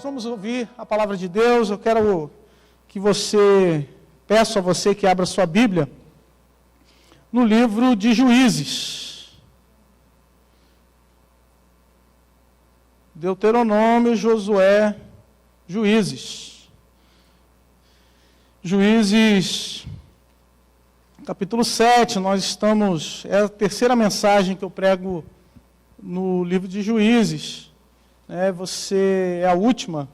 vamos ouvir a palavra de Deus. Eu quero que peço a você que abra sua Bíblia no livro de Juízes. Deuteronômio, Josué, Juízes. Juízes, capítulo 7, é a terceira mensagem que eu prego no livro de Juízes. Você é a última.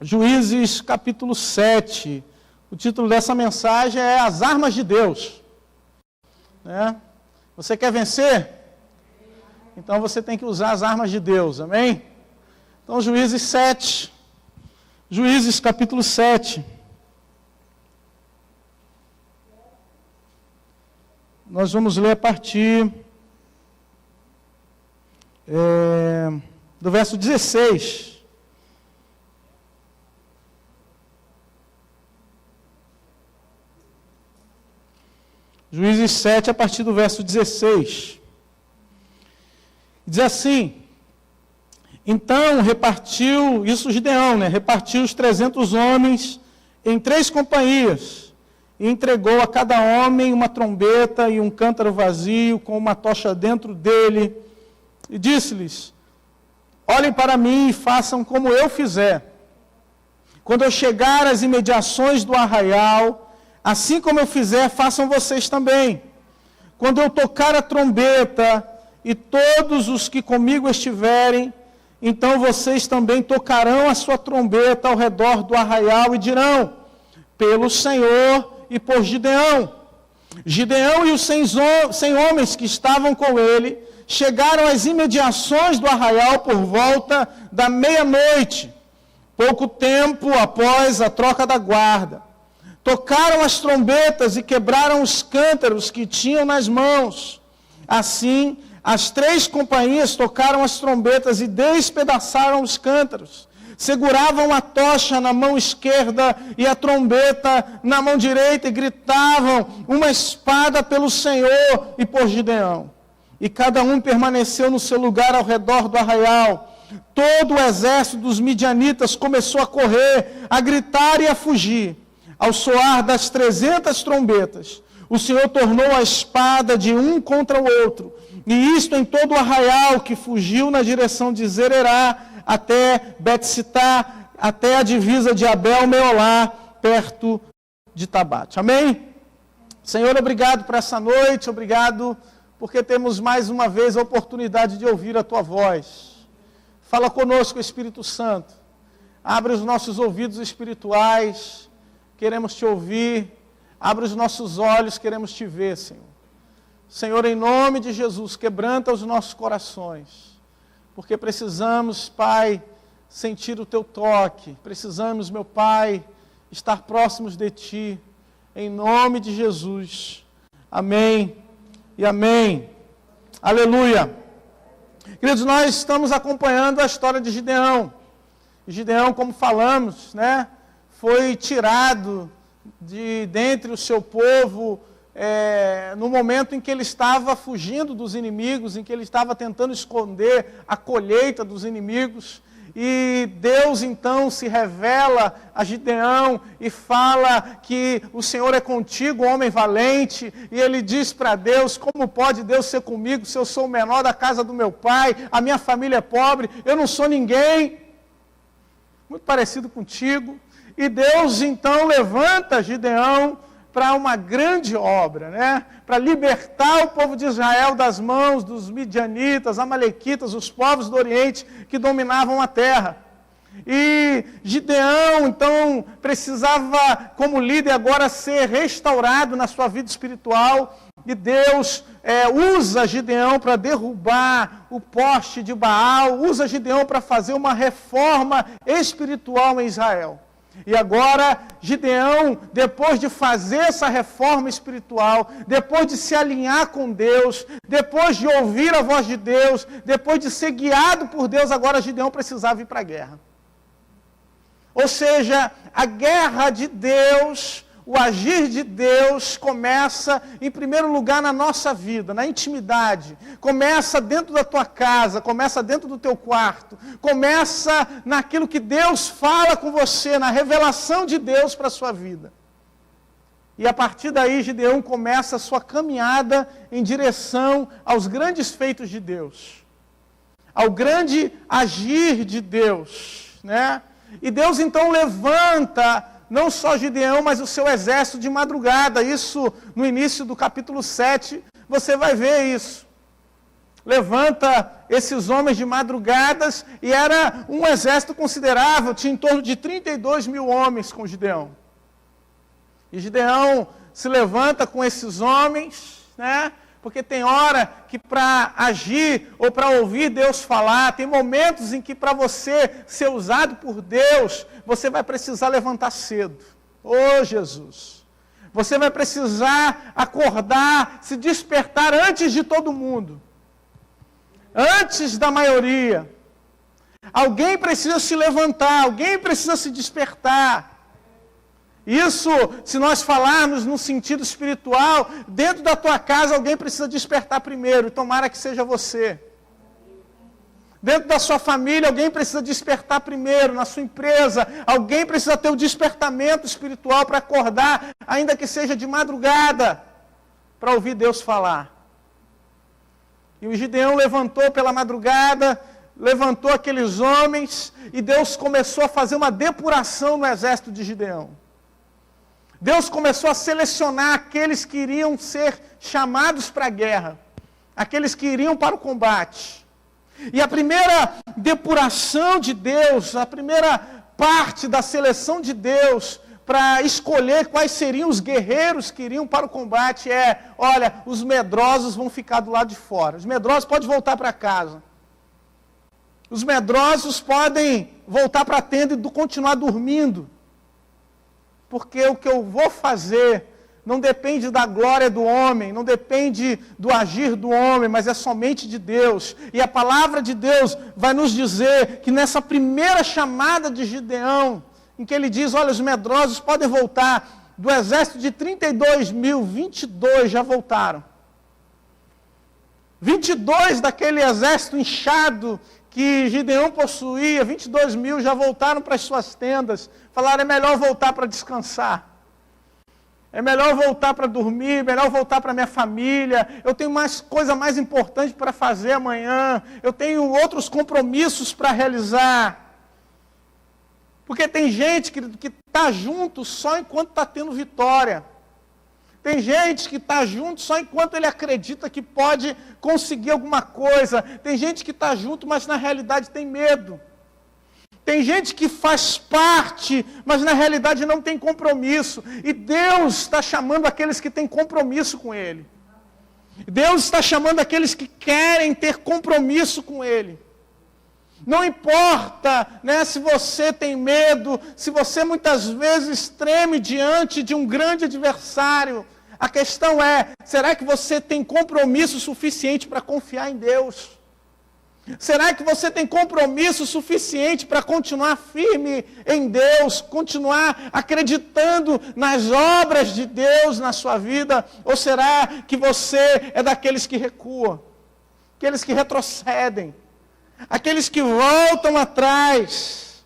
Juízes, capítulo 7. O título dessa mensagem é As Armas de Deus. Você quer vencer? Então você tem que usar as armas de Deus, amém? Então, Juízes 7. Juízes, capítulo 7. Nós vamos ler a partir do verso 16. Juízes 7, a partir do verso 16. Diz assim: então repartiu, isso Gideão, repartiu os 300 homens em 3 companhias, e entregou a cada homem uma trombeta e um cântaro vazio, com uma tocha dentro dele, e disse-lhes: olhem para mim e façam como eu fizer. Quando eu chegar às imediações do arraial, assim como eu fizer, façam vocês também. Quando eu tocar a trombeta, e todos os que comigo estiverem, então vocês também tocarão a sua trombeta ao redor do arraial e dirão: pelo Senhor e por Gideão. Gideão e os 100 homens que estavam com ele chegaram às imediações do arraial por volta da meia-noite, pouco tempo após a troca da guarda. Tocaram as trombetas e quebraram os cântaros que tinham nas mãos. Assim, as 3 companhias tocaram as trombetas e despedaçaram os cântaros. Seguravam a tocha na mão esquerda e a trombeta na mão direita e gritavam: uma espada pelo Senhor e por Gideão. E cada um permaneceu no seu lugar ao redor do arraial. Todo o exército dos midianitas começou a correr, a gritar e a fugir. Ao soar das 300 trombetas, o Senhor tornou a espada de um contra o outro, e isto em todo o arraial, que fugiu na direção de Zererá até Bet-Sitá, até a divisa de Abel-Meolá, perto de Tabate. Amém? Senhor, obrigado por essa noite, obrigado porque temos mais uma vez a oportunidade de ouvir a Tua voz. Fala conosco, Espírito Santo. Abre os nossos ouvidos espirituais, queremos Te ouvir. Abre os nossos olhos, queremos Te ver, Senhor. Senhor, em nome de Jesus, quebranta os nossos corações, porque precisamos, Pai, sentir o Teu toque. Precisamos, meu Pai, estar próximos de Ti. Em nome de Jesus. Amém e amém. Aleluia. Queridos, nós estamos acompanhando a história de Gideão. Gideão, como falamos, foi tirado de dentre o seu povo no momento em que ele estava fugindo dos inimigos, em que ele estava tentando esconder a colheita dos inimigos. E Deus então se revela a Gideão e fala que o Senhor é contigo, homem valente. E ele diz para Deus: como pode Deus ser comigo se eu sou o menor da casa do meu pai, a minha família é pobre, eu não sou ninguém. Muito parecido contigo. E Deus então levanta Gideão para uma grande obra, para libertar o povo de Israel das mãos dos midianitas, amalequitas, os povos do Oriente que dominavam a terra. E Gideão, então, precisava, como líder, agora ser restaurado na sua vida espiritual. E Deus usa Gideão para derrubar o poste de Baal, usa Gideão para fazer uma reforma espiritual em Israel. E agora, Gideão, depois de fazer essa reforma espiritual, depois de se alinhar com Deus, depois de ouvir a voz de Deus, depois de ser guiado por Deus, agora Gideão precisava ir para a guerra. Ou seja, a guerra de Deus, o agir de Deus começa, em primeiro lugar, na nossa vida, na intimidade. Começa dentro da tua casa, começa dentro do teu quarto, começa naquilo que Deus fala com você, na revelação de Deus para a sua vida. E a partir daí, Gideão começa a sua caminhada em direção aos grandes feitos de Deus, ao grande agir de Deus, né? E Deus então levanta não só Gideão, mas o seu exército de madrugada. Isso no início do capítulo 7, você vai ver isso. Levanta esses homens de madrugadas, e era um exército considerável, tinha em torno de 32 mil homens com Gideão. E Gideão se levanta com esses homens, né? Porque tem hora que para agir ou para ouvir Deus falar, tem momentos em que para você ser usado por Deus, você vai precisar levantar cedo. Ô Jesus! Você vai precisar acordar, se despertar antes de todo mundo. Antes da maioria. Alguém precisa se levantar, alguém precisa se despertar. Isso, se nós falarmos no sentido espiritual, dentro da tua casa alguém precisa despertar primeiro, e tomara que seja você. Dentro da sua família alguém precisa despertar primeiro, na sua empresa, alguém precisa ter o despertamento espiritual para acordar, ainda que seja de madrugada, para ouvir Deus falar. E o Gideão levantou pela madrugada, levantou aqueles homens, e Deus começou a fazer uma depuração no exército de Gideão. Deus começou a selecionar aqueles que iriam ser chamados para a guerra, aqueles que iriam para o combate. E a primeira depuração de Deus, a primeira parte da seleção de Deus para escolher quais seriam os guerreiros que iriam para o combate olha, os medrosos vão ficar do lado de fora. Os medrosos podem voltar para casa. Os medrosos podem voltar para a tenda e continuar dormindo. Porque o que eu vou fazer não depende da glória do homem, não depende do agir do homem, mas é somente de Deus. E a palavra de Deus vai nos dizer que nessa primeira chamada de Gideão, em que ele diz, olha, os medrosos podem voltar, do exército de 32 mil, 22 já voltaram. 22 daquele exército inchado que Gideão possuía, 22 mil já voltaram para as suas tendas, falaram, é melhor voltar para descansar, é melhor voltar para dormir, é melhor voltar para minha família, eu tenho coisa mais importante para fazer amanhã, eu tenho outros compromissos para realizar. Porque tem gente que está junto só enquanto está tendo vitória. Tem gente que está junto só enquanto ele acredita que pode conseguir alguma coisa. Tem gente que está junto, mas na realidade tem medo. Tem gente que faz parte, mas na realidade não tem compromisso. E Deus está chamando aqueles que têm compromisso com Ele. Deus está chamando aqueles que querem ter compromisso com Ele. Não importa, né, se você tem medo, se você muitas vezes treme diante de um grande adversário. A questão é, será que você tem compromisso suficiente para confiar em Deus? Será que você tem compromisso suficiente para continuar firme em Deus, continuar acreditando nas obras de Deus na sua vida? Ou será que você é daqueles que recuam, aqueles que retrocedem? Aqueles que voltam atrás.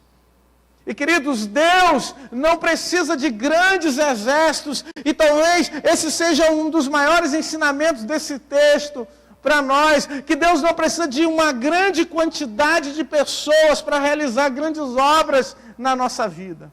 E queridos, Deus não precisa de grandes exércitos, e talvez esse seja um dos maiores ensinamentos desse texto para nós, que Deus não precisa de uma grande quantidade de pessoas para realizar grandes obras na nossa vida.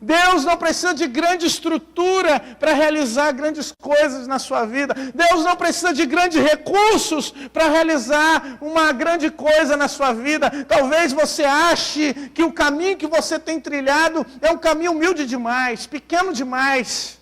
Deus não precisa de grande estrutura para realizar grandes coisas na sua vida. Deus não precisa de grandes recursos para realizar uma grande coisa na sua vida. Talvez você ache que o caminho que você tem trilhado é um caminho humilde demais, pequeno demais.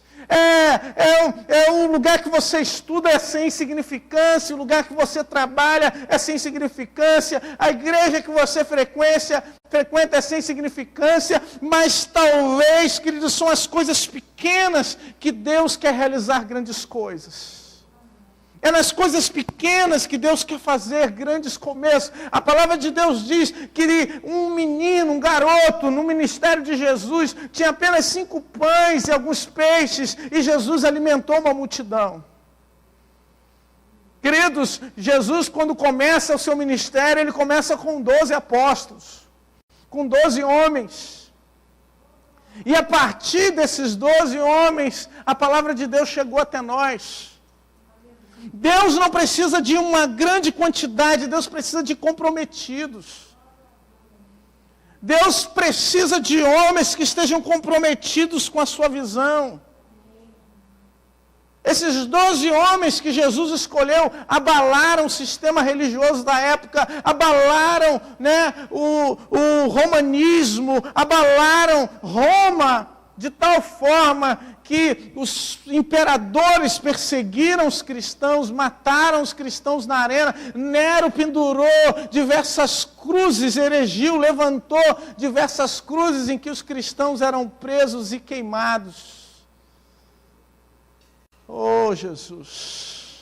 O lugar que você estuda é sem significância, o lugar que você trabalha é sem significância, a igreja que você frequenta é sem significância, mas talvez, queridos, são as coisas pequenas que Deus quer realizar grandes coisas. É nas coisas pequenas que Deus quer fazer grandes começos. A palavra de Deus diz que um menino, um garoto, no ministério de Jesus, tinha apenas 5 pães e alguns peixes, e Jesus alimentou uma multidão. Queridos, Jesus, quando começa o seu ministério, ele começa com 12 apóstolos, com 12 homens. E a partir desses 12 homens, a palavra de Deus chegou até nós. Deus não precisa de uma grande quantidade, Deus precisa de comprometidos. Deus precisa de homens que estejam comprometidos com a sua visão. Esses 12 homens que Jesus escolheu abalaram o sistema religioso da época, abalaram, o romanismo, abalaram Roma, de tal forma que os imperadores perseguiram os cristãos, mataram os cristãos na arena. Nero pendurou diversas cruzes, erigiu, levantou diversas cruzes em que os cristãos eram presos e queimados. Oh, Jesus!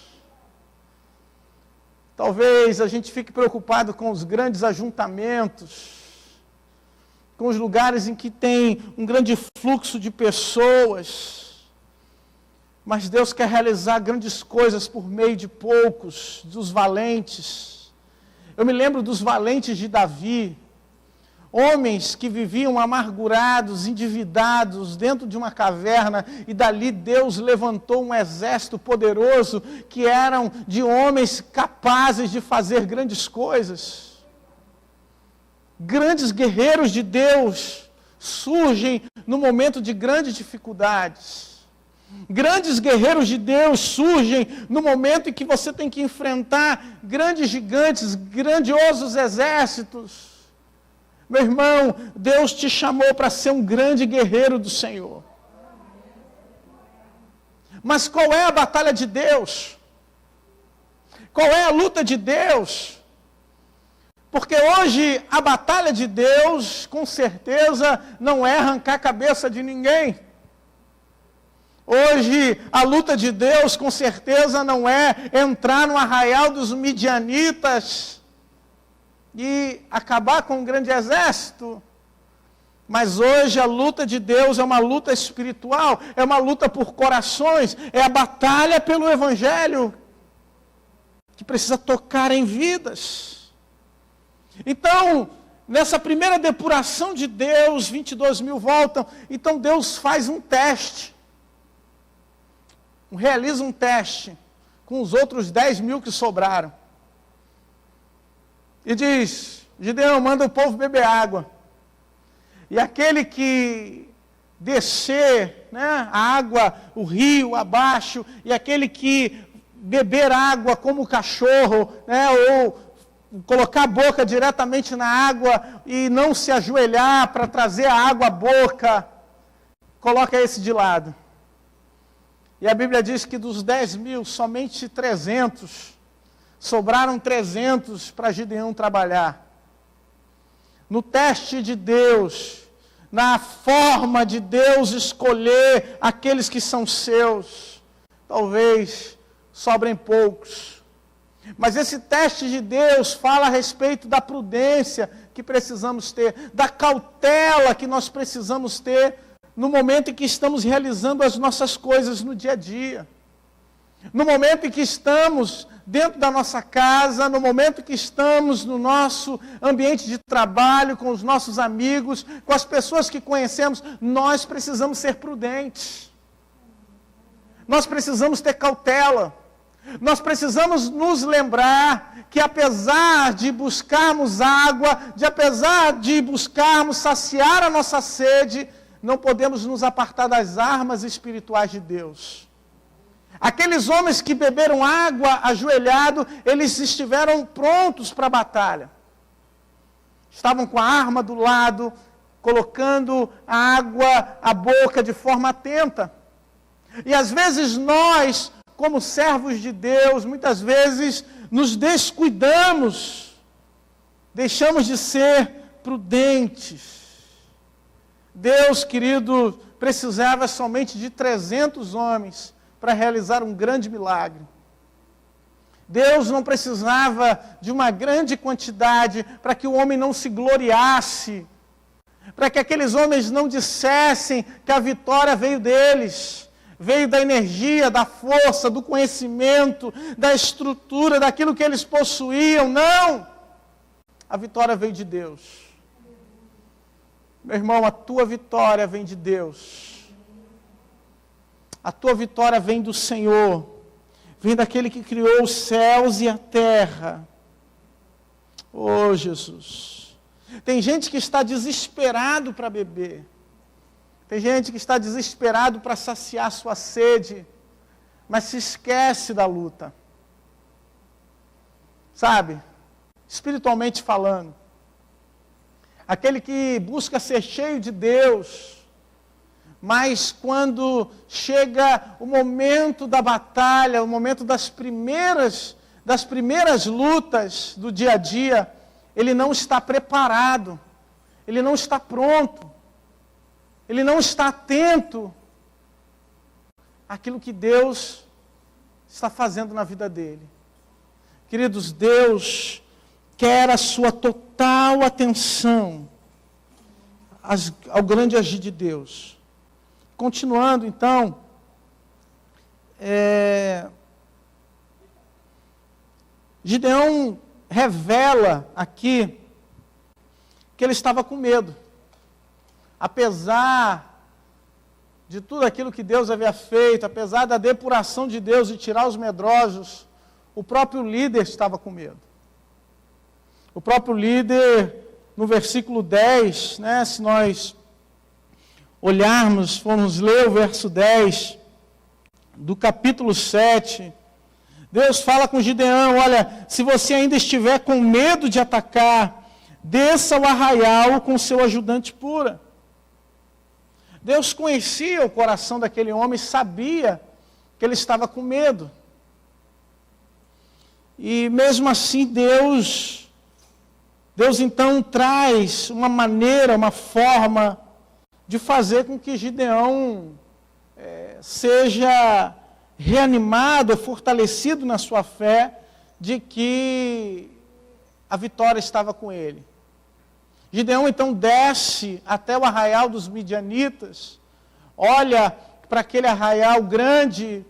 Talvez a gente fique preocupado com os grandes ajuntamentos, com os lugares em que tem um grande fluxo de pessoas, mas Deus quer realizar grandes coisas por meio de poucos, dos valentes. Eu me lembro dos valentes de Davi, homens que viviam amargurados, endividados, dentro de uma caverna, e dali Deus levantou um exército poderoso, que eram de homens capazes de fazer grandes coisas. Grandes guerreiros de Deus surgem no momento de grandes dificuldades. Grandes guerreiros de Deus surgem no momento em que você tem que enfrentar grandes gigantes, grandiosos exércitos. Meu irmão, Deus te chamou para ser um grande guerreiro do Senhor. Mas qual é a batalha de Deus? Qual é a luta de Deus? Porque hoje a batalha de Deus, com certeza, não é arrancar a cabeça de ninguém. Hoje a luta de Deus, com certeza, não é entrar no arraial dos midianitas e acabar com um grande exército. Mas hoje a luta de Deus é uma luta espiritual, é uma luta por corações, é a batalha pelo Evangelho, que precisa tocar em vidas. Então, nessa primeira depuração de Deus, 22 mil voltam, então Deus faz um teste, realiza um teste com os outros 10 mil que sobraram. E diz, Gideão, manda o povo beber água. E aquele que descer, a água, o rio abaixo, e aquele que beber água como cachorro, ou colocar a boca diretamente na água e não se ajoelhar para trazer a água à boca, coloca esse de lado. E a Bíblia diz que dos 10 mil, somente 300, sobraram 300 para Gideão trabalhar. No teste de Deus, na forma de Deus escolher aqueles que são seus, talvez sobrem poucos. Mas esse teste de Deus fala a respeito da prudência que precisamos ter, da cautela que nós precisamos ter no momento em que estamos realizando as nossas coisas no dia a dia. No momento em que estamos dentro da nossa casa, no momento em que estamos no nosso ambiente de trabalho, com os nossos amigos, com as pessoas que conhecemos, nós precisamos ser prudentes. Nós precisamos ter cautela. Nós precisamos nos lembrar que apesar de buscarmos água, apesar de buscarmos saciar a nossa sede, não podemos nos apartar das armas espirituais de Deus. Aqueles homens que beberam água ajoelhado, eles estiveram prontos para a batalha. Estavam com a arma do lado, colocando a água à boca de forma atenta. E às vezes nós, como servos de Deus, muitas vezes nos descuidamos, deixamos de ser prudentes. Deus, querido, precisava somente de 300 homens para realizar um grande milagre. Deus não precisava de uma grande quantidade para que o homem não se gloriasse, para que aqueles homens não dissessem que a vitória veio deles, veio da energia, da força, do conhecimento, da estrutura, daquilo que eles possuíam. Não! A vitória veio de Deus. Meu irmão, a tua vitória vem de Deus. A tua vitória vem do Senhor. Vem daquele que criou os céus e a terra. Oh, Jesus. Tem gente que está desesperado para beber. Tem gente que está desesperado para saciar sua sede, mas se esquece da luta. Sabe? Espiritualmente falando. Aquele que busca ser cheio de Deus, mas quando chega o momento da batalha, o momento das primeiras lutas do dia a dia, ele não está preparado, ele não está pronto, ele não está atento àquilo que Deus está fazendo na vida dele. Queridos, Deus quer a sua total atenção ao grande agir de Deus. Continuando, então, Gideão revela aqui que ele estava com medo. Apesar de tudo aquilo que Deus havia feito, apesar da depuração de Deus de tirar os medrosos, o próprio líder estava com medo. O próprio líder, no versículo 10, né, se nós olharmos, formos ler o verso 10 do capítulo 7, Deus fala com Gideão: olha, se você ainda estiver com medo de atacar, desça ao arraial com seu ajudante Pura. Deus conhecia o coração daquele homem, sabia que ele estava com medo. E mesmo assim Deus então traz uma maneira, uma forma de fazer com que Gideão seja reanimado, fortalecido na sua fé, de que a vitória estava com ele. Gideão então desce até o arraial dos midianitas, olha para aquele arraial grande,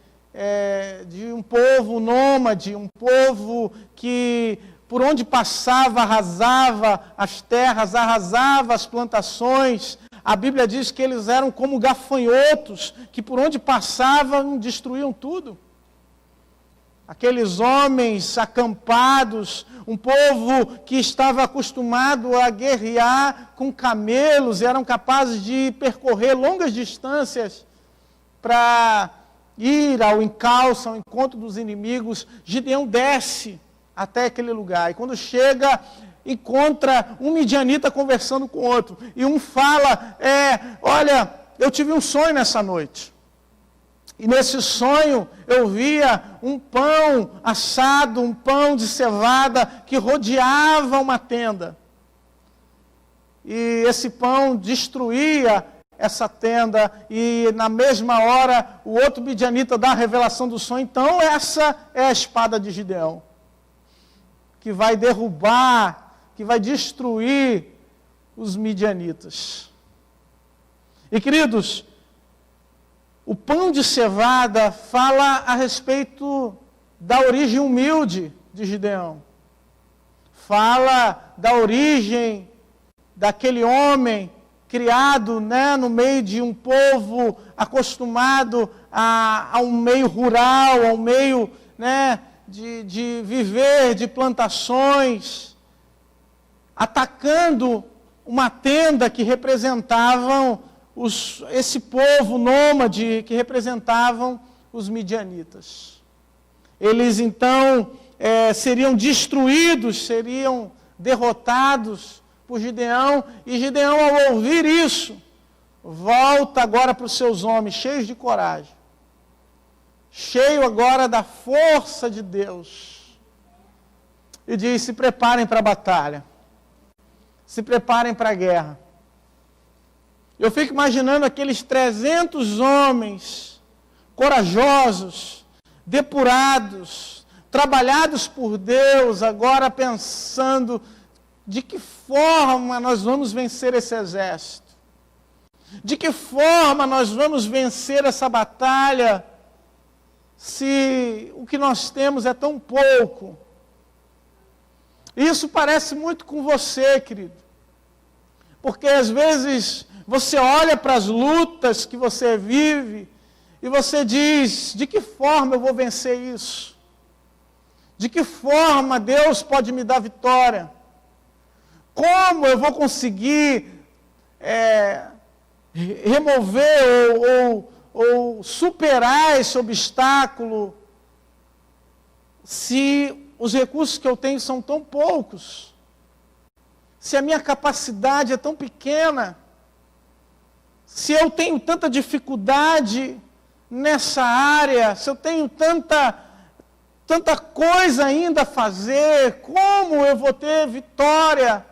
de um povo nômade, um povo que por onde passava arrasava as terras, arrasava as plantações. A Bíblia diz que eles eram como gafanhotos, que por onde passavam destruíam tudo. Aqueles homens acampados, um povo que estava acostumado a guerrear com camelos, e eram capazes de percorrer longas distâncias para ir ao encalço, ao encontro dos inimigos. Gideão desce até aquele lugar, e quando chega, encontra um midianita conversando com outro, e um fala: olha, eu tive um sonho nessa noite, e nesse sonho eu via um pão assado, um pão de cevada, que rodeava uma tenda, e esse pão destruía essa tenda, e na mesma hora o outro midianita dá a revelação do sonho. Então essa é a espada de Gideão, que vai derrubar, que vai destruir os midianitas. E queridos, o pão de cevada fala a respeito da origem humilde de Gideão. Fala da origem daquele homem criado, né, no meio de um povo acostumado a um meio rural, a um meio, né, de viver de plantações, atacando uma tenda que representavam esse povo nômade, que representavam os midianitas. Eles então seriam destruídos, seriam derrotados por Gideão, e Gideão, ao ouvir isso, volta agora para os seus homens, cheios de coragem, cheio agora da força de Deus, e diz: se preparem para a batalha, se preparem para a guerra. Eu fico imaginando aqueles 300 homens corajosos, depurados, trabalhados por Deus, agora pensando de que forma nós vamos vencer esse exército. De que forma nós vamos vencer essa batalha se o que nós temos é tão pouco? Isso parece muito com você, querido. Porque às vezes você olha para as lutas que você vive e você diz, de que forma eu vou vencer isso? De que forma Deus pode me dar vitória? Como eu vou conseguir remover ou superar esse obstáculo se os recursos que eu tenho são tão poucos? Se a minha capacidade é tão pequena? Se eu tenho tanta dificuldade nessa área, se eu tenho tanta coisa ainda a fazer, como eu vou ter vitória?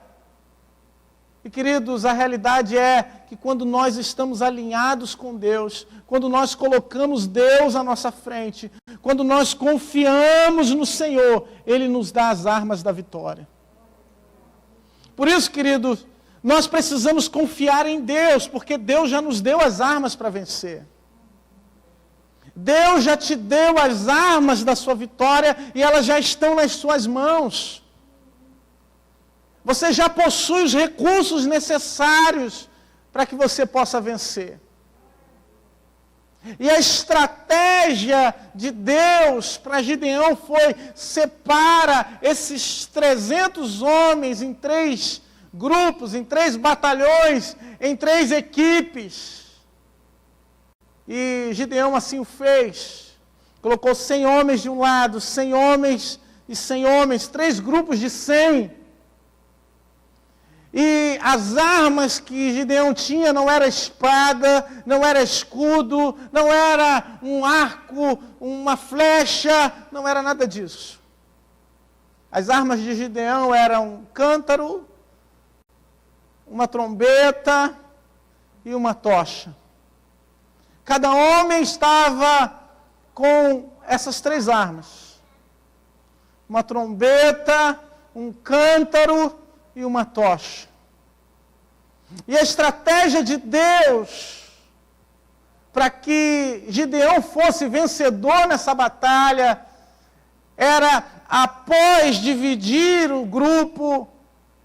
E queridos, a realidade é que quando nós estamos alinhados com Deus, quando nós colocamos Deus à nossa frente, quando nós confiamos no Senhor, Ele nos dá as armas da vitória. Por isso, queridos, nós precisamos confiar em Deus, porque Deus já nos deu as armas para vencer. Deus já te deu as armas da sua vitória e elas já estão nas suas mãos. Você já possui os recursos necessários para que você possa vencer. E a estratégia de Deus para Gideão foi: separa esses 300 homens em 3 grupos, em 3 batalhões, em 3 equipes. E Gideão assim o fez. Colocou 100 homens de um lado, 100 homens e 100 homens, 3 grupos de 100. E as armas que Gideão tinha não era espada, não era escudo, não era um arco, uma flecha, não era nada disso. As armas de Gideão eram um cântaro, uma trombeta e uma tocha. Cada homem estava com essas 3 armas. Uma trombeta, um cântaro e uma tocha. E a estratégia de Deus para que Gideão fosse vencedor nessa batalha era, após dividir o grupo,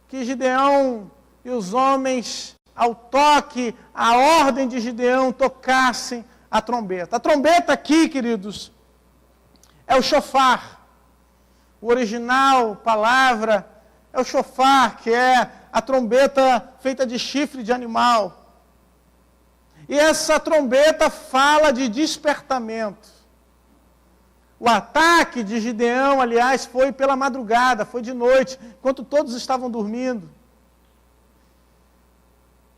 que Gideão e os homens, ao toque, a ordem de Gideão, tocassem a trombeta. A trombeta aqui, queridos, é o shofar. O original palavra é o shofar, que é a trombeta feita de chifre de animal. E essa trombeta fala de despertamento. O ataque de Gideão, aliás, foi pela madrugada, foi de noite, enquanto todos estavam dormindo.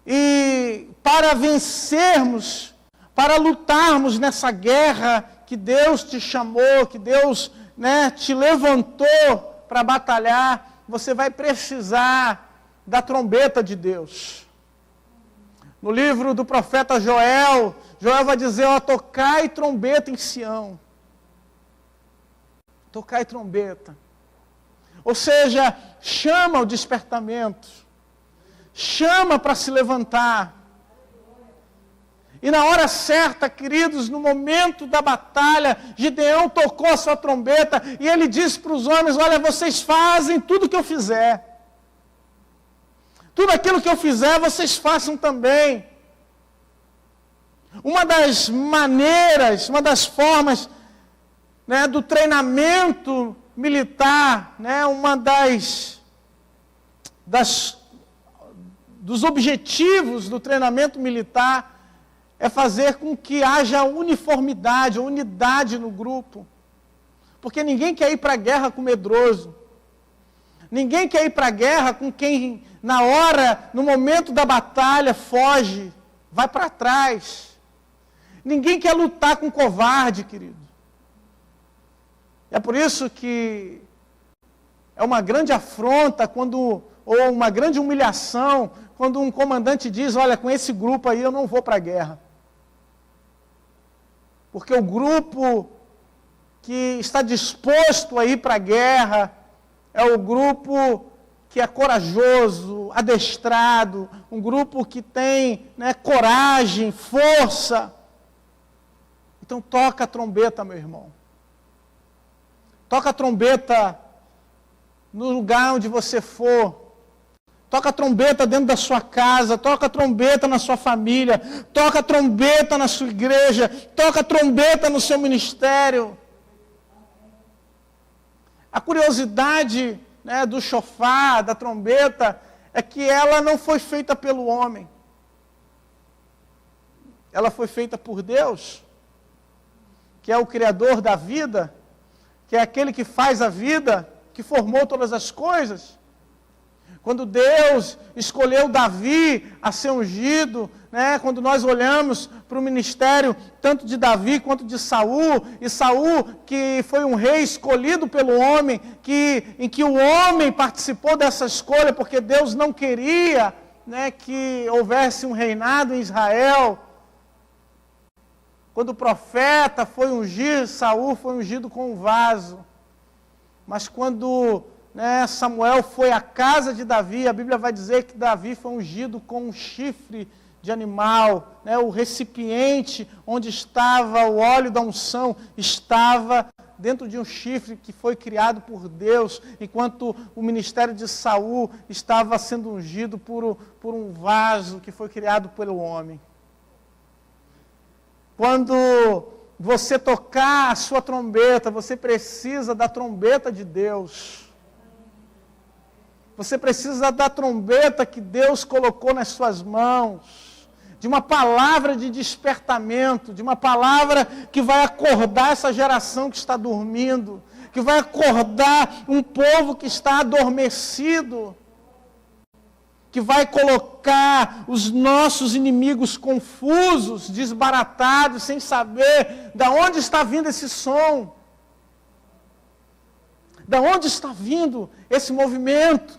E para vencermos, para lutarmos nessa guerra que Deus te chamou, que Deus, te levantou para batalhar, você vai precisar da trombeta de Deus. No livro do profeta Joel, Joel vai dizer: tocai trombeta em Sião. Tocai trombeta. Ou seja, chama o despertamento. Chama para se levantar. E na hora certa, queridos, no momento da batalha, Gideão tocou a sua trombeta e ele disse para os homens: olha, vocês fazem tudo o que eu fizer. Tudo aquilo que eu fizer, vocês façam também. Uma das maneiras, uma das formas do treinamento militar, uma dos objetivos do treinamento militar é fazer com que haja uniformidade, unidade no grupo. Porque ninguém quer ir para a guerra com medroso. Ninguém quer ir para a guerra com quem, no momento da batalha, foge, vai para trás. Ninguém quer lutar com covarde, querido. É por isso que é uma grande afronta ou uma grande humilhação quando um comandante diz: olha, com esse grupo aí eu não vou para a guerra. Porque o grupo que está disposto a ir para a guerra, é o grupo que é corajoso, adestrado, um grupo que tem, né, coragem, força. Então toca a trombeta, meu irmão. Toca a trombeta no lugar onde você for. Toca a trombeta dentro da sua casa, toca a trombeta na sua família, toca a trombeta na sua igreja, toca a trombeta no seu ministério. A curiosidade, né, do chofar, da trombeta, é que ela não foi feita pelo homem. Ela foi feita por Deus, que é o Criador da vida, que é aquele que faz a vida, que formou todas as coisas. Quando Deus escolheu Davi a ser ungido, né, quando nós olhamos para o ministério tanto de Davi quanto de Saul, e Saul, que foi um rei escolhido pelo homem, em que o homem participou dessa escolha, porque Deus não queria, né, que houvesse um reinado em Israel. Quando o profeta foi ungir, Saul foi ungido com um vaso. Mas quando, né, Samuel foi à casa de Davi, a Bíblia vai dizer que Davi foi ungido com um chifre de animal, né, o recipiente onde estava o óleo da unção estava dentro de um chifre que foi criado por Deus, enquanto o ministério de Saul estava sendo ungido por um vaso que foi criado pelo homem. Quando você tocar a sua trombeta, você precisa da trombeta de Deus. Você precisa da trombeta que Deus colocou nas suas mãos, de uma palavra de despertamento, de uma palavra que vai acordar essa geração que está dormindo, que vai acordar um povo que está adormecido, que vai colocar os nossos inimigos confusos, desbaratados, sem saber de onde está vindo esse som, de onde está vindo esse movimento,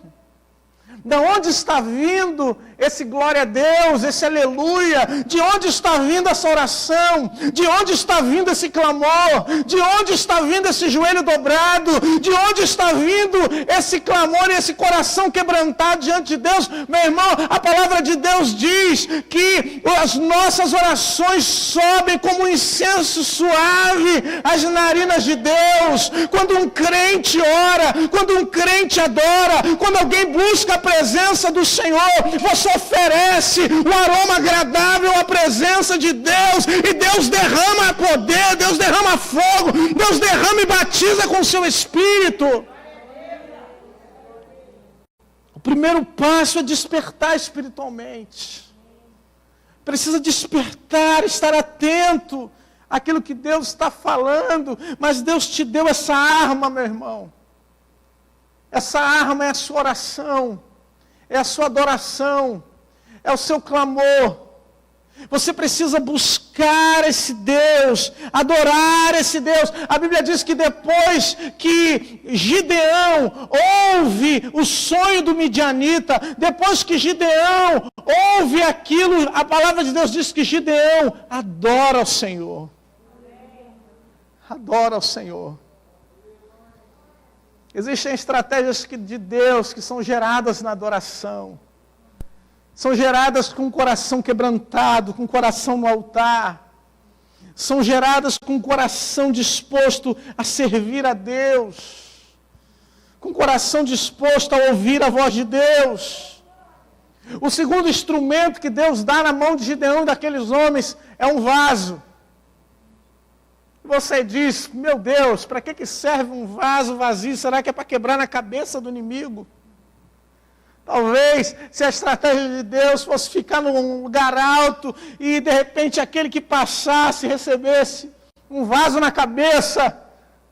de onde está vindo esse glória a Deus, esse aleluia, de onde está vindo essa oração, de onde está vindo esse clamor, de onde está vindo esse joelho dobrado, de onde está vindo esse clamor e esse coração quebrantado diante de Deus. Meu irmão, a palavra de Deus diz que as nossas orações sobem como um incenso suave às narinas de Deus. Quando um crente ora, quando um crente adora, quando alguém busca a presença do Senhor, você oferece o aroma agradável à presença de Deus, e Deus derrama poder, Deus derrama fogo, Deus derrama e batiza com o seu Espírito. O primeiro passo é despertar espiritualmente. Precisa despertar, estar atento àquilo que Deus está falando, mas Deus te deu essa arma, meu irmão. Essa arma é a sua oração, é a sua adoração, é o seu clamor. Você precisa buscar esse Deus, adorar esse Deus. A Bíblia diz que depois que Gideão ouve o sonho do midianita, depois que Gideão ouve aquilo, a palavra de Deus diz que Gideão adora ao Senhor. Adora ao Senhor. Existem estratégias de Deus que são geradas na adoração. São geradas com o coração quebrantado, com o coração no altar. São geradas com o coração disposto a servir a Deus. Com o coração disposto a ouvir a voz de Deus. O segundo instrumento que Deus dá na mão de Gideão e daqueles homens é um vaso. Você diz, meu Deus, para que serve um vaso vazio? Será que é para quebrar na cabeça do inimigo? Talvez, se a estratégia de Deus fosse ficar num lugar alto e de repente aquele que passasse recebesse um vaso na cabeça,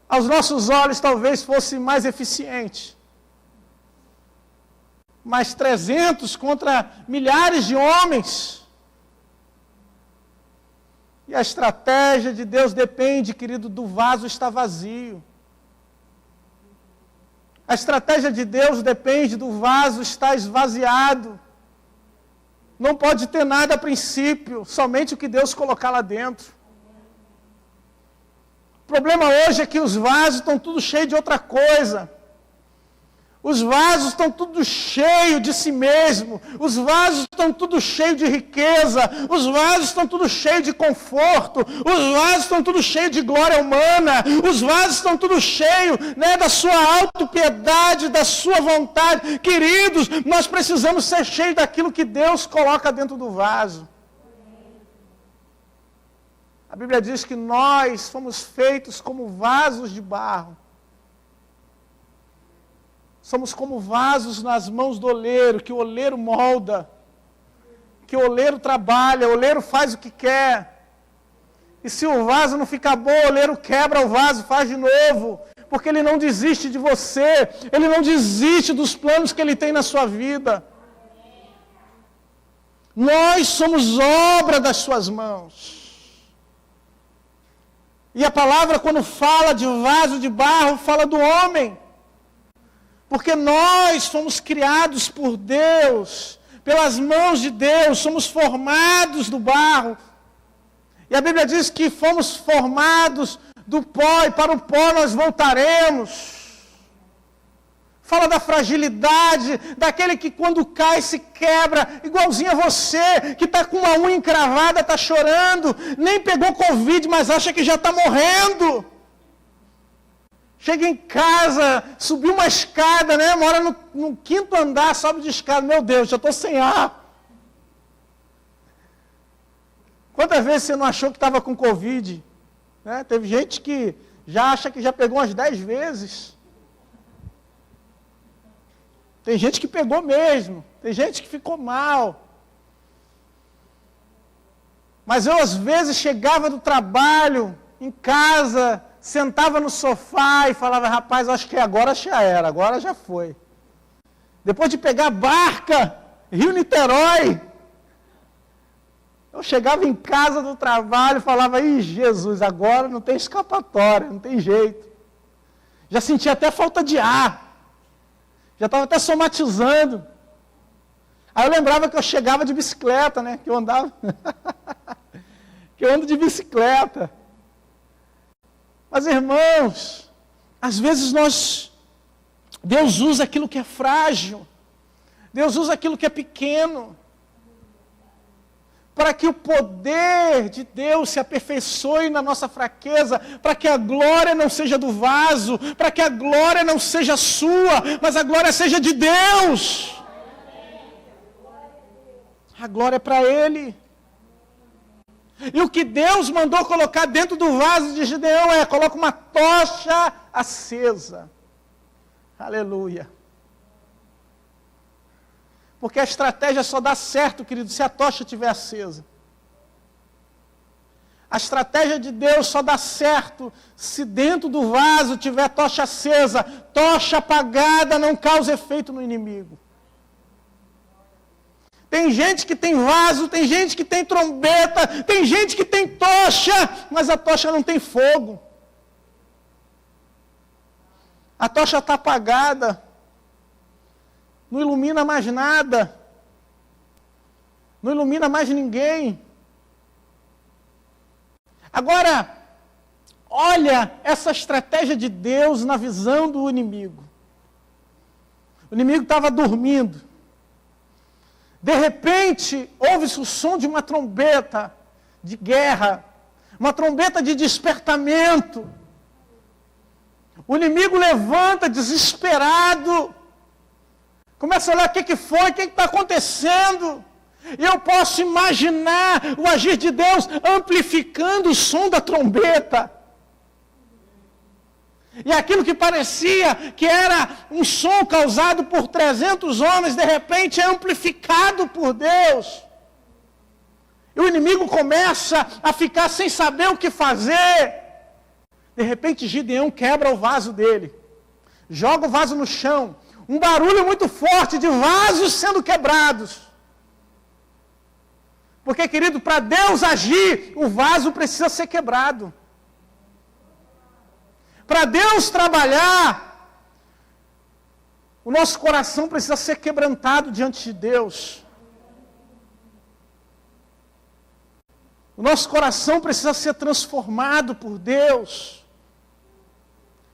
aos nossos olhos talvez fosse mais eficiente. Mas 300 contra milhares de homens. E a estratégia de Deus depende, querido, do vaso estar vazio. A estratégia de Deus depende do vaso estar esvaziado. Não pode ter nada a princípio, somente o que Deus colocar lá dentro. O problema hoje é que os vasos estão tudo cheios de outra coisa. Os vasos estão tudo cheios de si mesmo. Os vasos estão tudo cheios de riqueza. Os vasos estão tudo cheios de conforto. Os vasos estão tudo cheios de glória humana. Os vasos estão tudo cheios, da sua autopiedade, da sua vontade. Queridos, nós precisamos ser cheios daquilo que Deus coloca dentro do vaso. A Bíblia diz que nós fomos feitos como vasos de barro. Somos como vasos nas mãos do oleiro, que o oleiro molda, que o oleiro trabalha, o oleiro faz o que quer. E se o vaso não ficar bom, o oleiro quebra o vaso, faz de novo, porque ele não desiste de você, ele não desiste dos planos que ele tem na sua vida. Nós somos obra das suas mãos. E a palavra, quando fala de vaso de barro, fala do homem. Porque nós fomos criados por Deus, pelas mãos de Deus, somos formados do barro. E a Bíblia diz que fomos formados do pó e para o pó nós voltaremos. Fala da fragilidade, daquele que quando cai se quebra, igualzinho a você, que está com uma unha encravada, está chorando, nem pegou Covid, mas acha que já está morrendo. Chega em casa, subiu uma escada, mora no 5º andar, sobe de escada, meu Deus, já estou sem ar. Quantas vezes você não achou que estava com Covid? Teve gente que já acha que já pegou umas 10 vezes. Tem gente que pegou mesmo, tem gente que ficou mal. Mas eu às vezes chegava do trabalho, em casa, sentava no sofá e falava, rapaz, acho que agora já era, agora já foi. Depois de pegar a barca, Rio-Niterói, eu chegava em casa do trabalho e falava, ih, Jesus, agora não tem escapatória, não tem jeito. Já sentia até falta de ar. Já estava até somatizando. Aí eu lembrava que eu chegava de bicicleta, que eu andava. Que eu ando de bicicleta. Mas, irmãos, às vezes Deus usa aquilo que é frágil. Deus usa aquilo que é pequeno. Para que o poder de Deus se aperfeiçoe na nossa fraqueza, para que a glória não seja do vaso, para que a glória não seja sua, mas a glória seja de Deus. A glória é para Ele. E o que Deus mandou colocar dentro do vaso de Gideão coloca uma tocha acesa. Aleluia. Porque a estratégia só dá certo, querido, se a tocha estiver acesa. A estratégia de Deus só dá certo se dentro do vaso tiver tocha acesa. Tocha apagada não causa efeito no inimigo. Tem gente que tem vaso, tem gente que tem trombeta, tem gente que tem tocha, mas a tocha não tem fogo. A tocha está apagada. Não ilumina mais nada. Não ilumina mais ninguém. Agora, olha essa estratégia de Deus na visão do inimigo. O inimigo estava dormindo. De repente, ouve-se o som de uma trombeta de guerra, uma trombeta de despertamento. O inimigo levanta desesperado, começa a olhar o que foi, o que está acontecendo. E eu posso imaginar o agir de Deus amplificando o som da trombeta. E aquilo que parecia que era um som causado por 300 homens, de repente é amplificado por Deus. E o inimigo começa a ficar sem saber o que fazer. De repente Gideão quebra o vaso dele. Joga o vaso no chão. Um barulho muito forte de vasos sendo quebrados. Porque, querido, para Deus agir, o vaso precisa ser quebrado. Para Deus trabalhar, o nosso coração precisa ser quebrantado diante de Deus. O nosso coração precisa ser transformado por Deus.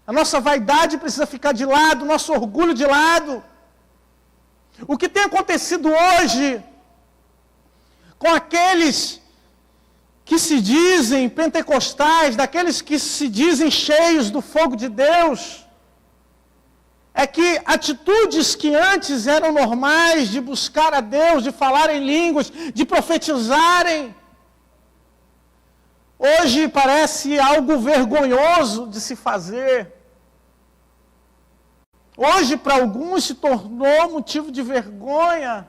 A nossa vaidade precisa ficar de lado, o nosso orgulho de lado. O que tem acontecido hoje com aqueles que se dizem pentecostais, daqueles que se dizem cheios do fogo de Deus, é que atitudes que antes eram normais, de buscar a Deus, de falar em línguas, de profetizarem, hoje parece algo vergonhoso de se fazer. Hoje, para alguns, se tornou motivo de vergonha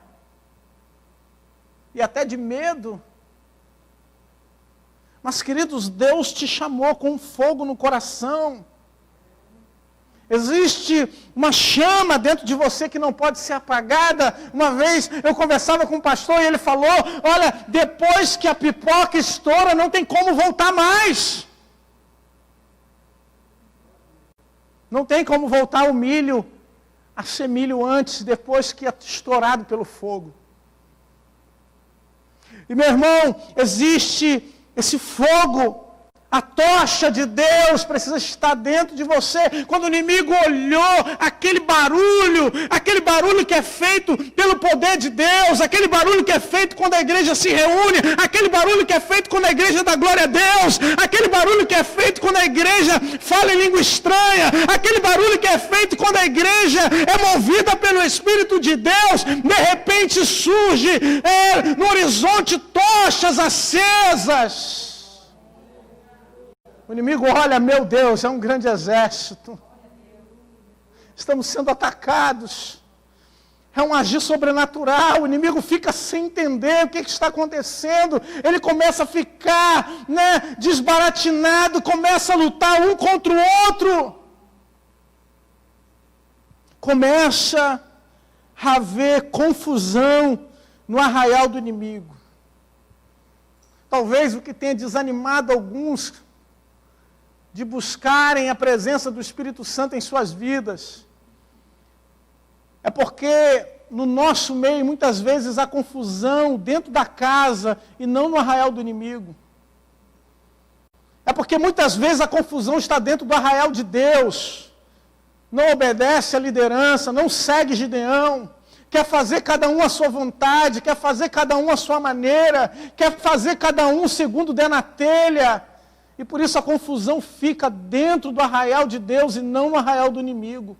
e até de medo. Mas, queridos, Deus te chamou com um fogo no coração. Existe uma chama dentro de você que não pode ser apagada. Uma vez eu conversava com um pastor e ele falou, olha, depois que a pipoca estoura, não tem como voltar mais. Não tem como voltar o milho a ser milho antes, depois que é estourado pelo fogo. E meu irmão, existe esse fogo, a tocha de Deus precisa estar dentro de você. Quando o inimigo olhou aquele barulho que é feito pelo poder de Deus, aquele barulho que é feito quando a igreja se reúne, aquele barulho que é feito quando a igreja dá glória a Deus, aquele barulho que é feito quando a igreja fala em língua estranha, aquele barulho que é feito quando a igreja é movida pelo Espírito de Deus, de repente surge no horizonte tochas acesas. O inimigo olha, meu Deus, é um grande exército. Estamos sendo atacados. É um agir sobrenatural. O inimigo fica sem entender o que está acontecendo. Ele começa a ficar desbaratinado, começa a lutar um contra o outro. Começa a haver confusão no arraial do inimigo. Talvez o que tenha desanimado alguns de buscarem a presença do Espírito Santo em suas vidas, é porque no nosso meio muitas vezes há confusão dentro da casa e não no arraial do inimigo. É porque muitas vezes a confusão está dentro do arraial de Deus, não obedece à liderança, não segue Gideão, quer fazer cada um a sua vontade, quer fazer cada um a sua maneira, quer fazer cada um segundo der na telha. E por isso a confusão fica dentro do arraial de Deus e não no arraial do inimigo.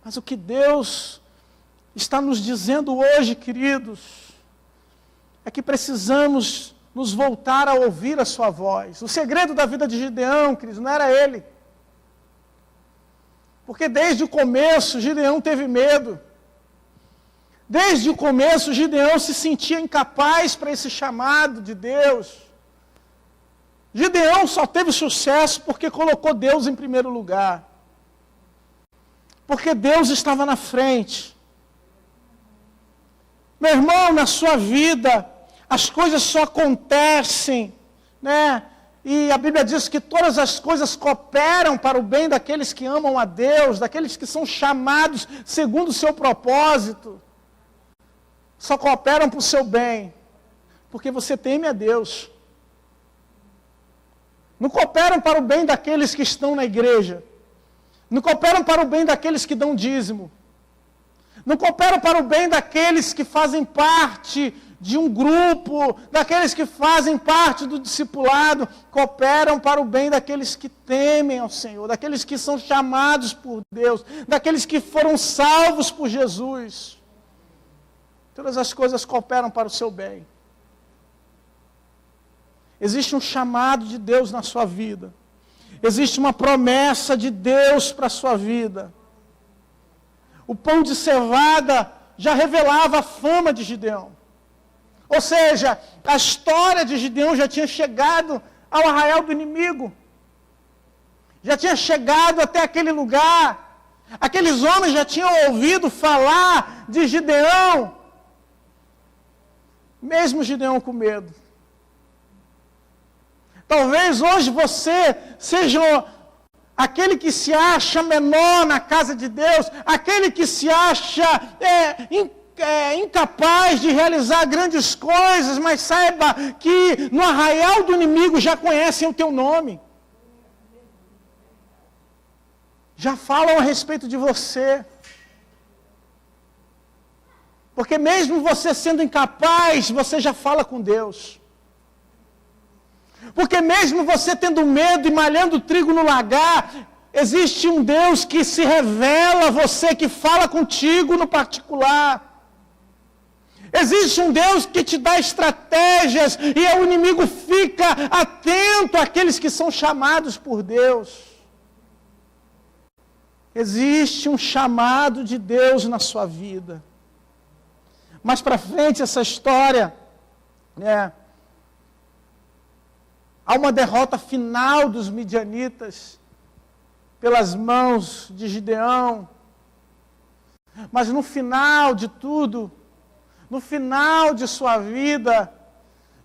Mas o que Deus está nos dizendo hoje, queridos, é que precisamos nos voltar a ouvir a sua voz. O segredo da vida de Gideão, queridos, não era ele. Porque desde o começo Gideão teve medo. Desde o começo Gideão se sentia incapaz para esse chamado de Deus. Gideão só teve sucesso porque colocou Deus em primeiro lugar. Porque Deus estava na frente. Meu irmão, na sua vida, as coisas só acontecem, E a Bíblia diz que todas as coisas cooperam para o bem daqueles que amam a Deus, daqueles que são chamados segundo o seu propósito. Só cooperam para o seu bem, porque você teme a Deus. Não cooperam para o bem daqueles que estão na igreja. Não cooperam para o bem daqueles que dão dízimo. Não cooperam para o bem daqueles que fazem parte de um grupo, daqueles que fazem parte do discipulado. Cooperam para o bem daqueles que temem ao Senhor, daqueles que são chamados por Deus, daqueles que foram salvos por Jesus. Todas as coisas cooperam para o seu bem. Existe um chamado de Deus na sua vida. Existe uma promessa de Deus para a sua vida. O pão de cevada já revelava a fama de Gideão. Ou seja, a história de Gideão já tinha chegado ao arraial do inimigo. Já tinha chegado até aquele lugar. Aqueles homens já tinham ouvido falar de Gideão. Mesmo Gideão com medo. Talvez hoje você seja aquele que se acha menor na casa de Deus, aquele que se acha incapaz de realizar grandes coisas, mas saiba que no arraial do inimigo já conhecem o teu nome. já falam a respeito de você. Porque mesmo você sendo incapaz, você já fala com Deus. Porque mesmo você tendo medo e malhando trigo no lagar, existe um Deus que se revela a você, que fala contigo no particular. Existe um Deus que te dá estratégias e o inimigo fica atento àqueles que são chamados por Deus. Existe um chamado de Deus na sua vida. Mais para frente essa história, há uma derrota final dos midianitas pelas mãos de Gideão. Mas no final de tudo, no final de sua vida,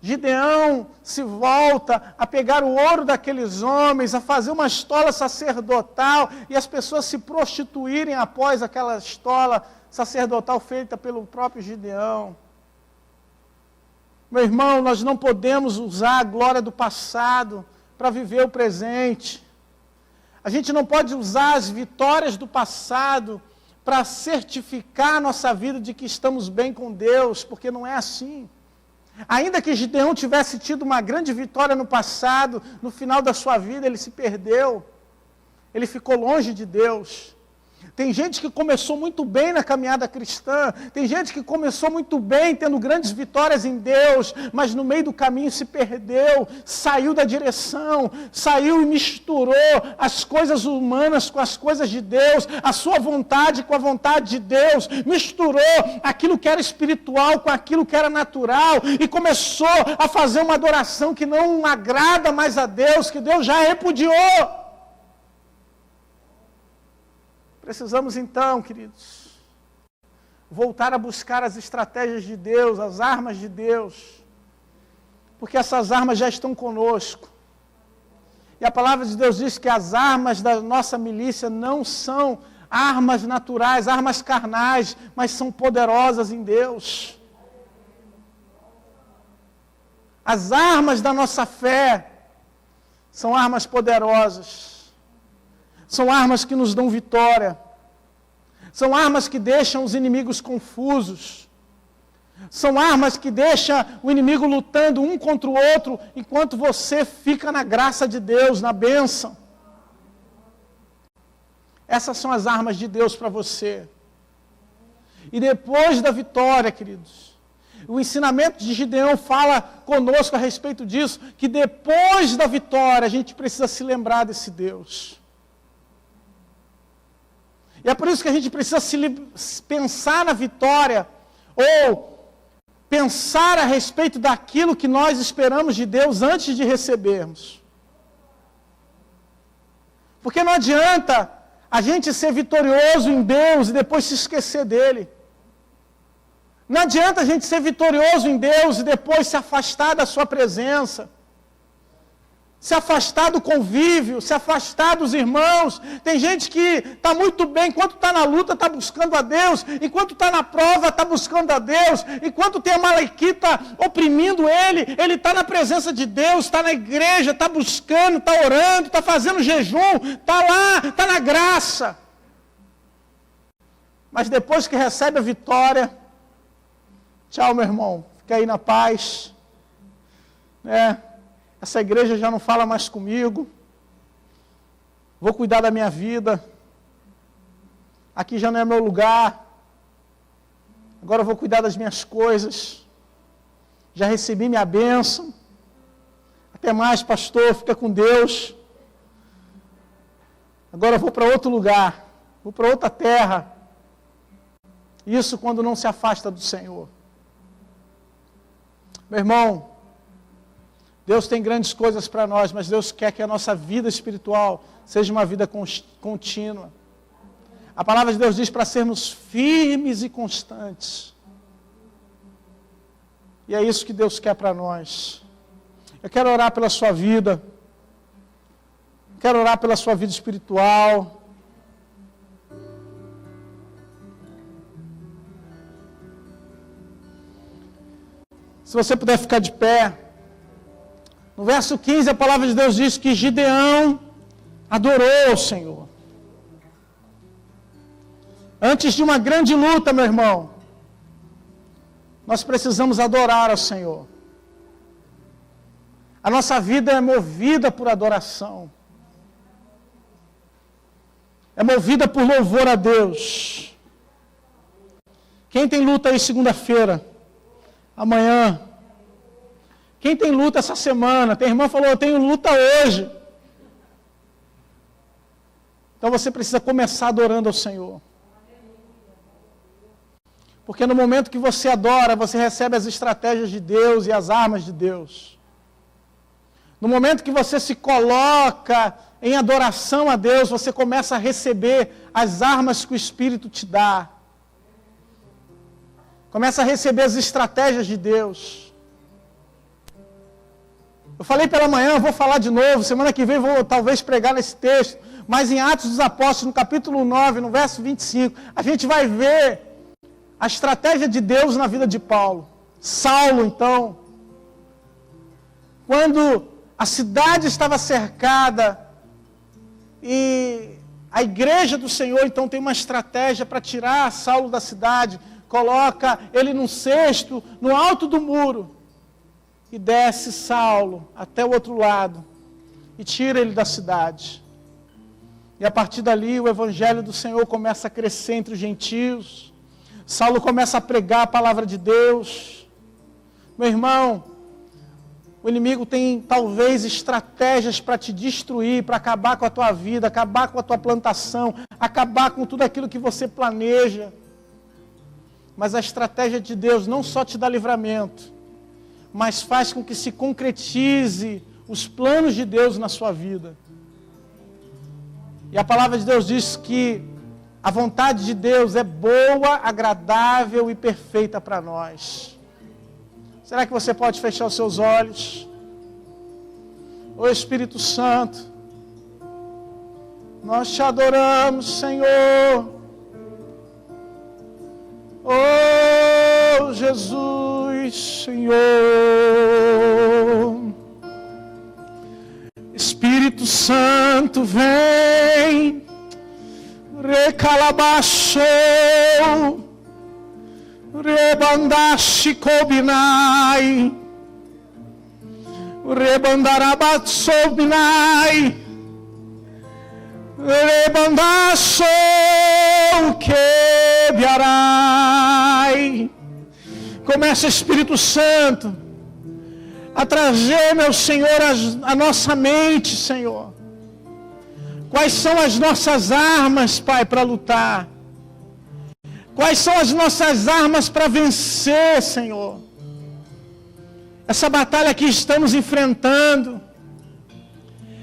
Gideão se volta a pegar o ouro daqueles homens, a fazer uma estola sacerdotal e as pessoas se prostituírem após aquela estola sacerdotal feita pelo próprio Gideão. Meu irmão, nós não podemos usar a glória do passado para viver o presente. A gente não pode usar as vitórias do passado para certificar a nossa vida de que estamos bem com Deus, porque não é assim. Ainda que Gideão tivesse tido uma grande vitória no passado, no final da sua vida ele se perdeu. Ele ficou longe de Deus. Tem gente que começou muito bem na caminhada cristã, tem gente que começou muito bem, tendo grandes vitórias em Deus, mas no meio do caminho se perdeu, saiu da direção, saiu e misturou as coisas humanas com as coisas de Deus, a sua vontade com a vontade de Deus, misturou aquilo que era espiritual com aquilo que era natural, e começou a fazer uma adoração que não agrada mais a Deus, que Deus já repudiou. Precisamos então, queridos, voltar a buscar as estratégias de Deus, as armas de Deus, porque essas armas já estão conosco. E a palavra de Deus diz que as armas da nossa milícia não são armas naturais, armas carnais, mas são poderosas em Deus. As armas da nossa fé são armas poderosas. São armas que nos dão vitória. São armas que deixam os inimigos confusos. São armas que deixam o inimigo lutando um contra o outro, enquanto você fica na graça de Deus, na bênção. Essas são as armas de Deus para você. E depois da vitória, queridos, o ensinamento de Gideão fala conosco a respeito disso, que depois da vitória a gente precisa se lembrar desse Deus. E é por isso que a gente precisa pensar na vitória, ou pensar a respeito daquilo que nós esperamos de Deus antes de recebermos. Porque não adianta a gente ser vitorioso em Deus e depois se esquecer dele. Não adianta a gente ser vitorioso em Deus e depois se afastar da sua presença. Se afastar do convívio, se afastar dos irmãos. Tem gente que está muito bem, enquanto está na luta está buscando a Deus, enquanto está na prova está buscando a Deus, enquanto tem a Amalequita oprimindo ele está na presença de Deus, está na igreja, está buscando, está orando, está fazendo jejum, está lá, está na graça. Mas depois que recebe a vitória, tchau, meu irmão, fica aí na paz, essa igreja já não fala mais comigo, vou cuidar da minha vida, aqui já não é meu lugar, agora eu vou cuidar das minhas coisas, já recebi minha bênção, até mais, pastor, fica com Deus, agora eu vou para outro lugar, vou para outra terra. Isso quando não se afasta do Senhor. Meu irmão, Deus tem grandes coisas para nós, mas Deus quer que a nossa vida espiritual seja uma vida contínua. A palavra de Deus diz para sermos firmes e constantes. E é isso que Deus quer para nós. Eu quero orar pela sua vida. Quero orar pela sua vida espiritual. Se você puder ficar de pé. No verso 15, a palavra de Deus diz que Gideão adorou o Senhor. Antes de uma grande luta, meu irmão, nós precisamos adorar ao Senhor. A nossa vida é movida por adoração. É movida por louvor a Deus. Quem tem luta aí segunda-feira? Amanhã? Quem tem luta essa semana? Tem irmã que falou, eu tenho luta hoje. Então você precisa começar adorando ao Senhor. Porque no momento que você adora, você recebe as estratégias de Deus e as armas de Deus. No momento que você se coloca em adoração a Deus, você começa a receber as armas que o Espírito te dá. Começa a receber as estratégias de Deus. Eu falei pela manhã, vou falar de novo, semana que vem vou talvez pregar nesse texto, mas em Atos dos Apóstolos, no capítulo 9, no verso 25, a gente vai ver a estratégia de Deus na vida de Paulo. Saulo, então, quando a cidade estava cercada e a igreja do Senhor, então, tem uma estratégia para tirar Saulo da cidade, coloca ele num cesto, no alto do muro, e desce Saulo até o outro lado, e tira ele da cidade. E a partir dali, o evangelho do Senhor começa a crescer entre os gentios. Saulo começa a pregar a palavra de Deus. Meu irmão, o inimigo tem talvez estratégias para te destruir, para acabar com a tua vida, acabar com a tua plantação, acabar com tudo aquilo que você planeja. Mas a estratégia de Deus não só te dá livramento, mas faz com que se concretize os planos de Deus na sua vida. E a palavra de Deus diz que a vontade de Deus é boa, agradável e perfeita para nós. Será que você pode fechar os seus olhos? Ô Espírito Santo, nós te adoramos, Senhor. Oh Jesus, Senhor. Espírito Santo, vem. Recalabaxou. Rebandashi kobinai. Rebandarabatsobinai. Rebandaxou quebiarai. Começa, Espírito Santo, a trazer, meu Senhor, a nossa mente, Senhor. Quais são as nossas armas, Pai, para lutar? Quais são as nossas armas para vencer, Senhor? Essa batalha que estamos enfrentando,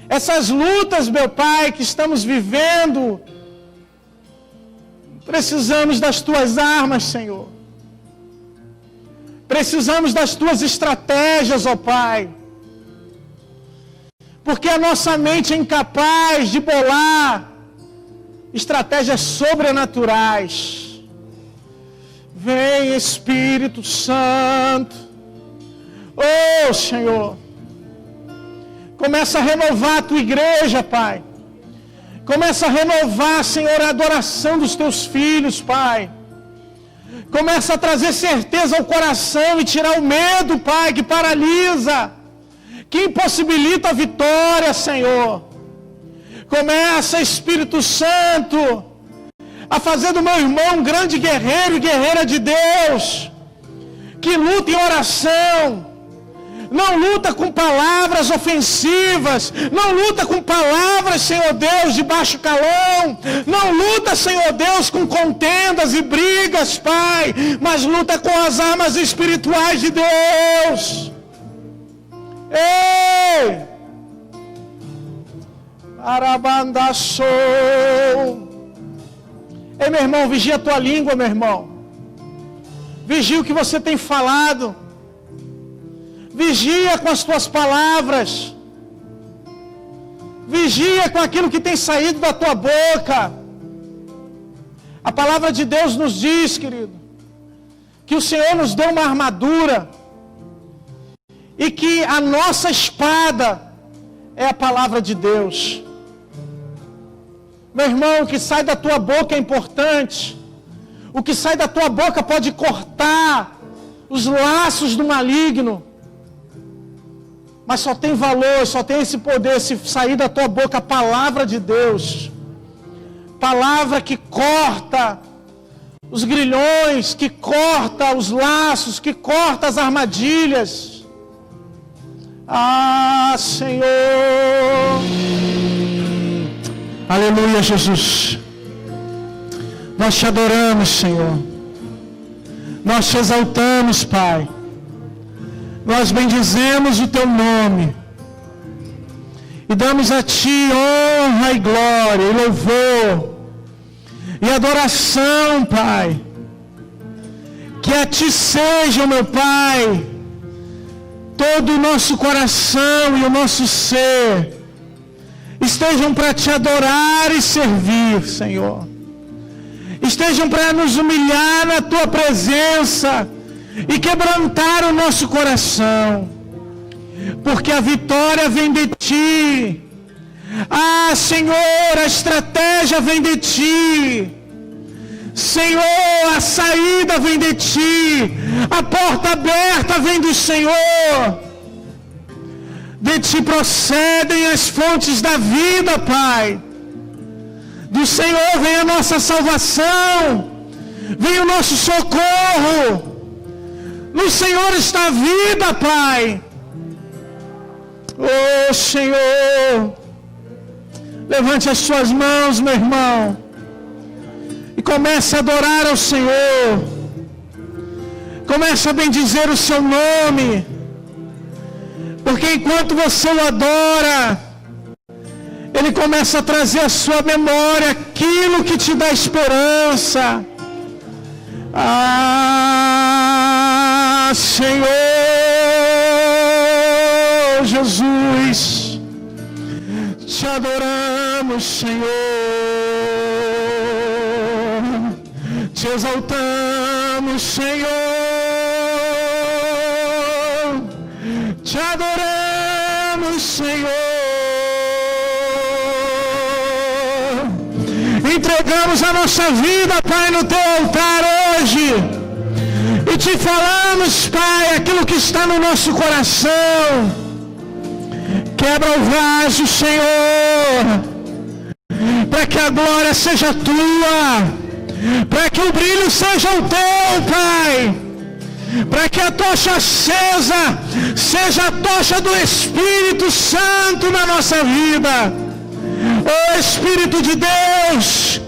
essas lutas, meu Pai, que estamos vivendo, precisamos das Tuas armas, Senhor. Precisamos das Tuas estratégias, ó Pai. Porque a nossa mente é incapaz de bolar estratégias sobrenaturais. Vem, Espírito Santo. Oh, Senhor. Começa a renovar a Tua igreja, Pai. Começa a renovar, Senhor, a adoração dos Teus filhos, Pai. Começa a trazer certeza ao coração e tirar o medo, Pai, que paralisa, que impossibilita a vitória, Senhor. Começa, Espírito Santo, a fazer do meu irmão um grande guerreiro e guerreira de Deus, que luta em oração, não luta com palavras ofensivas, não luta com palavras, Senhor Deus, de baixo calão, não luta, Senhor Deus, com contendas e brigas, Pai, mas luta com as armas espirituais de Deus. Ei! Arabandaçou. Ei, meu irmão, vigia a tua língua, meu irmão. Vigia o que você tem falado. Vigia com as tuas palavras. Vigia com aquilo que tem saído da tua boca. A palavra de Deus nos diz, querido, que o Senhor nos deu uma armadura e que a nossa espada é a palavra de Deus. Meu irmão, o que sai da tua boca é importante. O que sai da tua boca pode cortar os laços do maligno. Mas só tem valor, só tem esse poder se sair da tua boca a palavra de Deus. Palavra que corta os grilhões, que corta os laços, que corta as armadilhas. Ah, Senhor. Aleluia, Jesus. Nós te adoramos, Senhor. Nós te exaltamos, Pai. Nós bendizemos o teu nome. E damos a ti honra e glória, e louvor, e adoração, Pai. Que a ti seja, meu Pai, todo o nosso coração e o nosso ser estejam para te adorar e servir, Senhor. Estejam para nos humilhar na tua presença e quebrantar o nosso coração, porque a vitória vem de ti. Ah, Senhor, a estratégia vem de ti. Senhor, a saída vem de ti. A porta aberta vem do Senhor. De ti procedem as fontes da vida, Pai. Do Senhor vem a nossa salvação, vem o nosso socorro. No Senhor está a vida, Pai. Oh, Senhor, levante as suas mãos, meu irmão, e comece a adorar ao Senhor. Comece a bendizer o seu nome, porque enquanto você o adora, Ele começa a trazer à sua memória aquilo que te dá esperança. Ah, Senhor Jesus, te adoramos, Senhor, te exaltamos, Senhor, te adoramos, Senhor. Entregamos a nossa vida, Pai, no teu altar hoje. E te falamos, Pai, aquilo que está no nosso coração. Quebra o vaso, Senhor, para que a glória seja tua, para que o brilho seja o teu, Pai, para que a tocha acesa seja a tocha do Espírito Santo na nossa vida. Ó Espírito de Deus,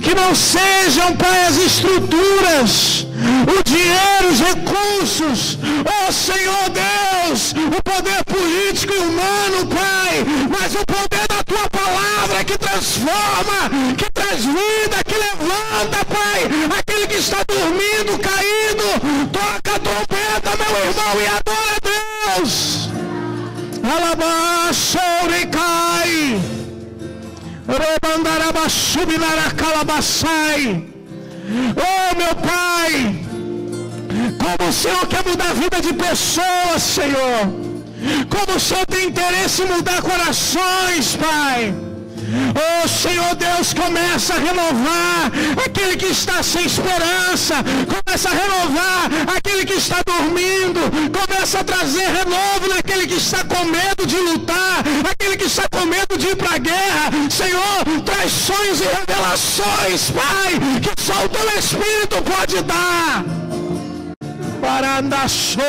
que não sejam, Pai, as estruturas, o dinheiro, os recursos, ó Senhor Deus, o poder político e humano, Pai, mas o poder da tua palavra que transforma, que traz vida, que levanta, Pai, aquele que está dormindo, caído. Toca a trompeta, meu irmão, e adora a Deus. Alabaçourecai. Oh, meu Pai, como o Senhor quer mudar a vida de pessoas, Senhor, como o Senhor tem interesse em mudar corações, Pai. Oh, Senhor Deus, começa a renovar aquele que está sem esperança, começa a renovar aquele que está dormindo, começa a trazer renovo naquele que está com medo de lutar, aquele que está com medo de ir para a guerra. Senhor, traz sonhos e revelações, Pai, que só o teu Espírito pode dar. Para andar show.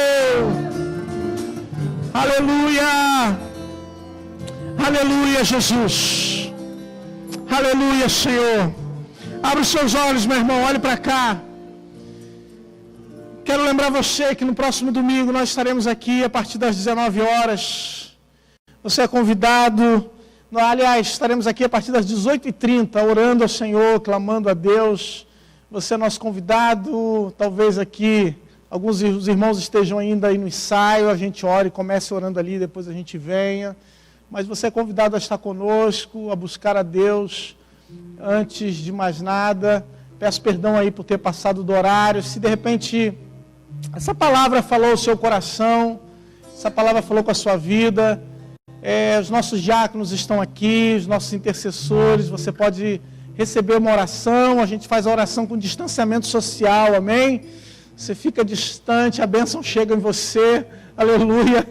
Aleluia. Aleluia, Jesus. Aleluia, Senhor. Abra os seus olhos, meu irmão, olhe para cá. Quero lembrar você que no próximo domingo nós estaremos aqui a partir das 19 horas. Você é convidado. Aliás, estaremos aqui a partir das 18h30, orando ao Senhor, clamando a Deus. Você é nosso convidado. Talvez aqui alguns dos irmãos estejam ainda aí no ensaio. A gente ora e comece orando ali, depois a gente venha. Mas você é convidado a estar conosco, a buscar a Deus. Antes de mais nada, peço perdão aí por ter passado do horário. Se de repente essa palavra falou ao seu coração, essa palavra falou com a sua vida, os nossos diáconos estão aqui, os nossos intercessores, você pode receber uma oração, a gente faz a oração com distanciamento social, amém? Você fica distante, a bênção chega em você, aleluia.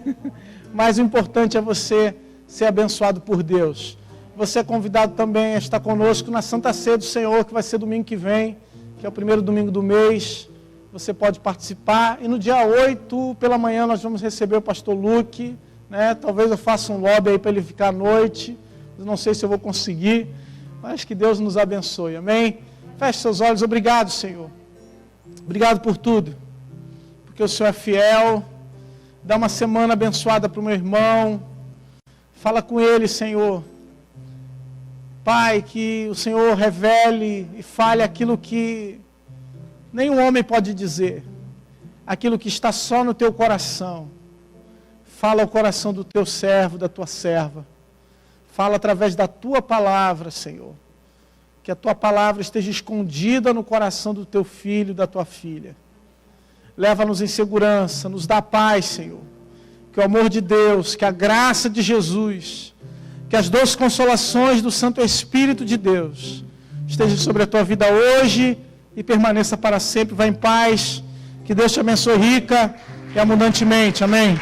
Mas o importante é você ser abençoado por Deus. Você é convidado também a estar conosco na Santa Ceia do Senhor, que vai ser domingo que vem, que é o primeiro domingo do mês. Você pode participar. E no dia 8, pela manhã, nós vamos receber o pastor Luke, né? Talvez eu faça um lobby aí para ele ficar à noite. Eu não sei se eu vou conseguir, mas que Deus nos abençoe, amém? Feche seus olhos. Obrigado, Senhor. Obrigado por tudo, porque o Senhor é fiel. Dá uma semana abençoada para o meu irmão. Fala com ele, Senhor. Pai, que o Senhor revele e fale aquilo que nenhum homem pode dizer. Aquilo que está só no teu coração. Fala ao coração do teu servo, da tua serva. Fala através da tua palavra, Senhor. Que a tua palavra esteja escondida no coração do teu filho e da tua filha. Leva-nos em segurança, nos dá paz, Senhor. Que o amor de Deus, que a graça de Jesus, que as doces consolações do Santo Espírito de Deus esteja sobre a tua vida hoje e permaneça para sempre. Vá em paz. Que Deus te abençoe rica e abundantemente. Amém.